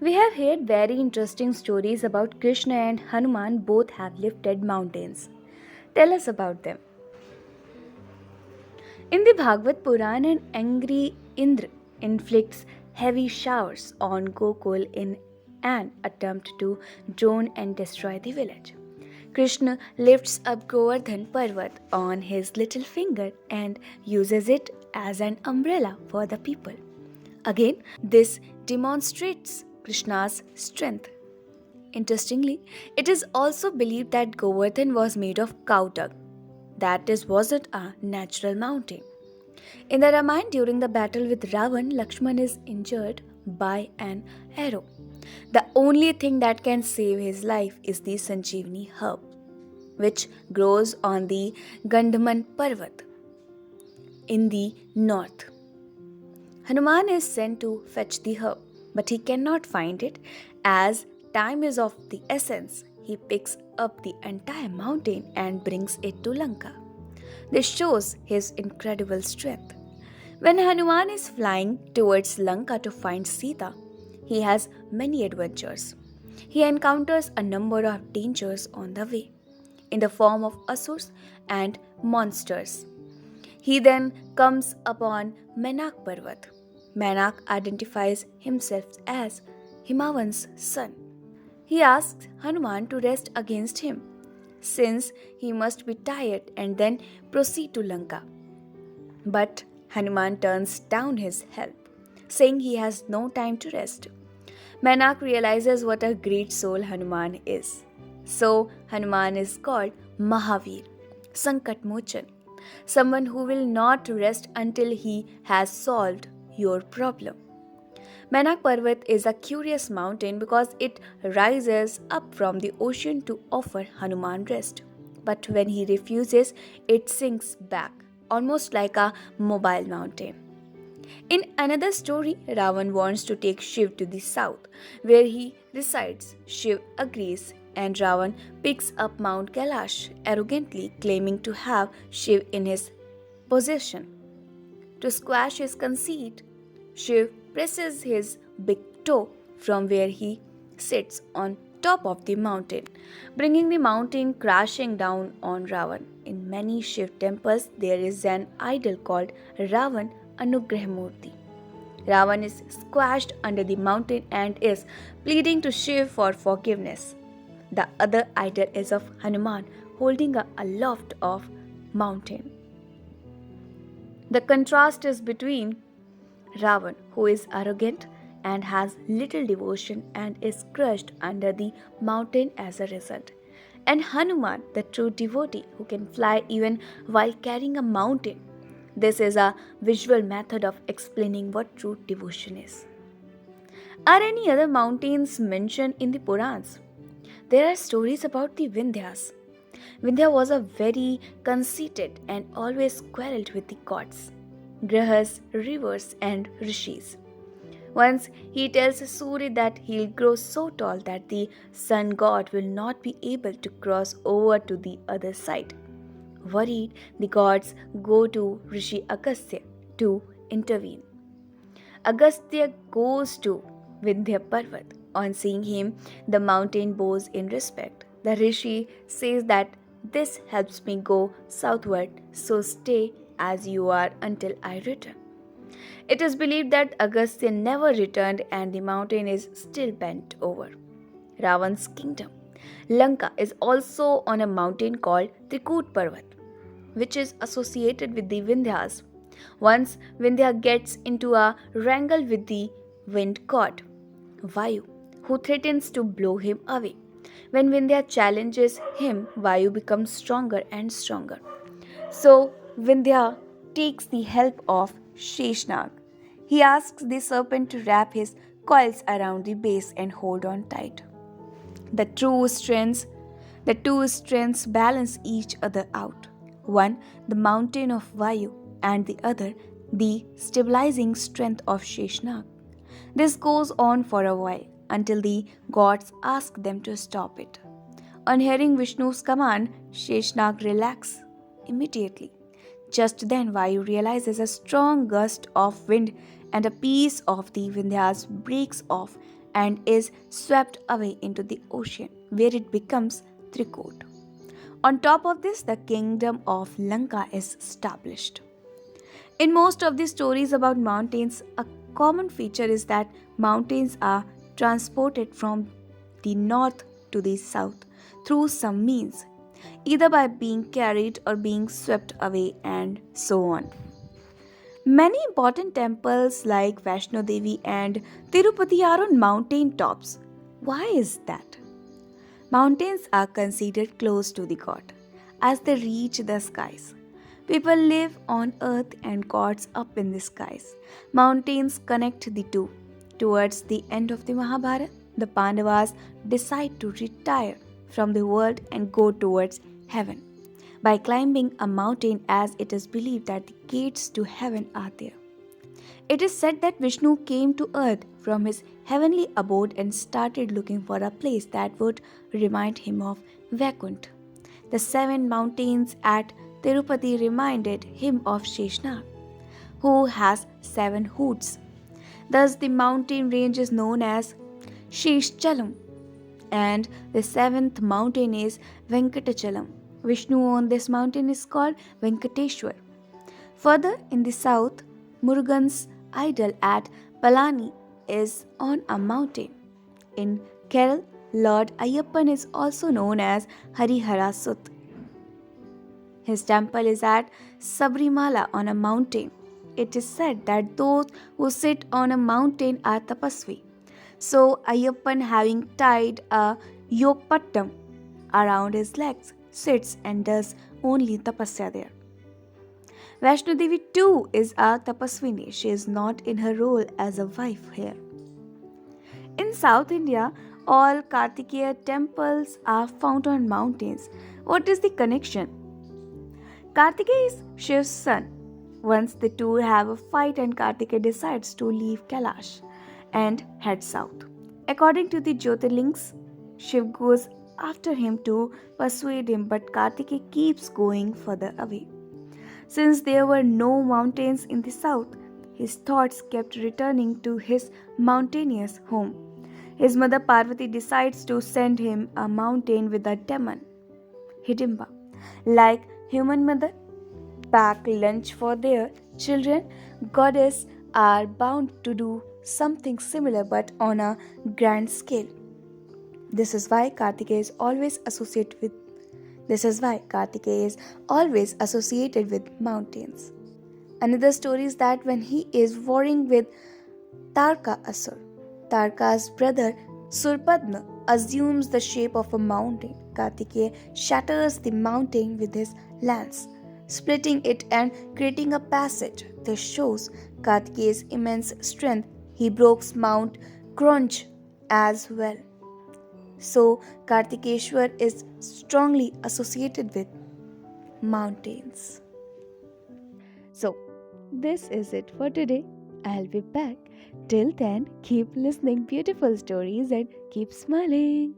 We have heard very interesting stories about Krishna and Hanuman both have lifted mountains. Tell us about them. In the Bhagavad Puran, an angry Indra inflicts heavy showers on Gokul in an attempt to drown and destroy the village. Krishna lifts up Govardhan Parvat on his little finger and uses it as an umbrella for the people. Again, this demonstrates Krishna's strength. Interestingly, it is also believed that Govardhan was made of cow dung. That is, wasn't a natural mountain. In the Ramayana, during the battle with Ravan, Lakshman is injured by an arrow. The only thing that can save his life is the Sanjeevani herb, which grows on the Gandhaman Parvat in the north. Hanuman is sent to fetch the herb, but he cannot find it as time is of the essence. He picks up the entire mountain and brings it to Lanka. This shows his incredible strength. When Hanuman is flying towards Lanka to find Sita, he has many adventures. He encounters a number of dangers on the way, in the form of asurs and monsters. He then comes upon Menak Parvat. Menak identifies himself as Himavan's son. He asks Hanuman to rest against him, since he must be tired and then proceed to Lanka. But Hanuman turns down his help, saying he has no time to rest. Menak realizes what a great soul Hanuman is. So Hanuman is called Mahavir, Sankat Mochan, someone who will not rest until he has solved your problem. Menak Parvat is a curious mountain because it rises up from the ocean to offer Hanuman rest. But when he refuses, it sinks back, almost like a mobile mountain. In another story, Ravan wants to take Shiv to the south, where he resides. Shiv agrees, and Ravan picks up Mount Kailash, arrogantly claiming to have Shiv in his possession. To squash his conceit, Shiv presses his big toe from where he sits on top of the mountain, bringing the mountain crashing down on Ravan. In many Shiv temples, there is an idol called Ravan Anugrahamurti. Ravan is squashed under the mountain and is pleading to Shiv for forgiveness. The other idol is of Hanuman holding a aloft of mountain. The contrast is between Ravan, who is arrogant and has little devotion and is crushed under the mountain as a result, and Hanuman, the true devotee who can fly even while carrying a mountain. This is a visual method of explaining what true devotion is. Are any other mountains mentioned in the Purans? There are stories about the Vindhyas. Vindhya was a very conceited and always quarreled with the gods, grahas, rivers, and rishis. Once he tells Surya that he'll grow so tall that the sun god will not be able to cross over to the other side. Worried, the gods go to Rishi Agastya to intervene. Agastya goes to Vindhya Parvat. On seeing him, the mountain bows in respect. The Rishi says that this helps me go southward, so stay as you are until I return. It is believed that Agastya never returned and the mountain is still bent over. Ravan's kingdom, Lanka, is also on a mountain called Trikut Parvat, which is associated with the Vindhyas. Once Vindhya gets into a wrangle with the wind god, Vayu, who threatens to blow him away. When Vindhya challenges him, Vayu becomes stronger and stronger. So Vindhya takes the help of Sheshnag. He asks the serpent to wrap his coils around the base and hold on tight. The the two strengths balance each other out. One, the mountain of Vayu, and the other, the stabilizing strength of Sheshnag. This goes on for a while until the gods ask them to stop it. On hearing Vishnu's command, Sheshnag relaxes immediately. Just then, Vayu realizes a strong gust of wind and a piece of the Vindhyas breaks off and is swept away into the ocean, where it becomes Trikot. On top of this, the kingdom of Lanka is established. In most of the stories about mountains, a common feature is that mountains are transported from the north to the south through some means, either by being carried or being swept away, and so on. Many important temples like Vaishno Devi and Tirupati are on mountain tops. Why is that? Mountains are considered close to the god as they reach the skies. People live on earth and gods up in the skies. Mountains connect the two. Towards the end of the Mahabharata, the Pandavas decide to retire from the world and go towards heaven by climbing a mountain, as it is believed that the gates to heaven are there. It is said that Vishnu came to earth from his heavenly abode and started looking for a place that would remind him of Vaikuntha. The seven mountains at Tirupati reminded him of Sheshnag, who has seven hoods. Thus, the mountain range is known as Sheshchalam, and the seventh mountain is Venkatachalam. Vishnu on this mountain is called Venkateshwar. Further in the south, Murugan's idol at Palani is on a mountain. In Kerala, Lord Ayyappan is also known as Harihara Sut. His temple is at Sabrimala on a mountain. It is said that those who sit on a mountain are tapasvi. So Ayyappan, having tied a yokpattam around his legs, sits and does only tapasya there. Vaishno Devi too is a tapaswini. She is not in her role as a wife here. In South India, all Kartikeya temples are found on mountains. What is the connection? Kartikeya is Shiv's son. Once the two have a fight and Kartikeya decides to leave Kailash and head south. According to the Jyotirlings, Shiv goes after him to persuade him, but Kartikeya keeps going further away. Since there were no mountains in the south, his thoughts kept returning to his mountainous home. His mother Parvati decides to send him a mountain with a demon, Hidimba. Like human mother pack lunch for their children, goddesses are bound to do something similar but on a grand scale. This is why Kartikeya is always associated with mountains. Another story is that when he is warring with Tarka Asur, Tarka's brother Surpadma assumes the shape of a mountain. Kartikeya shatters the mountain with his lance, splitting it and creating a passage. This shows Kartikeya's immense strength. He broke Mount Crunch as well. So, Kartikeshwar is strongly associated with mountains. So, this is it for today. I'll be back. Till then, keep listening beautiful stories and keep smiling.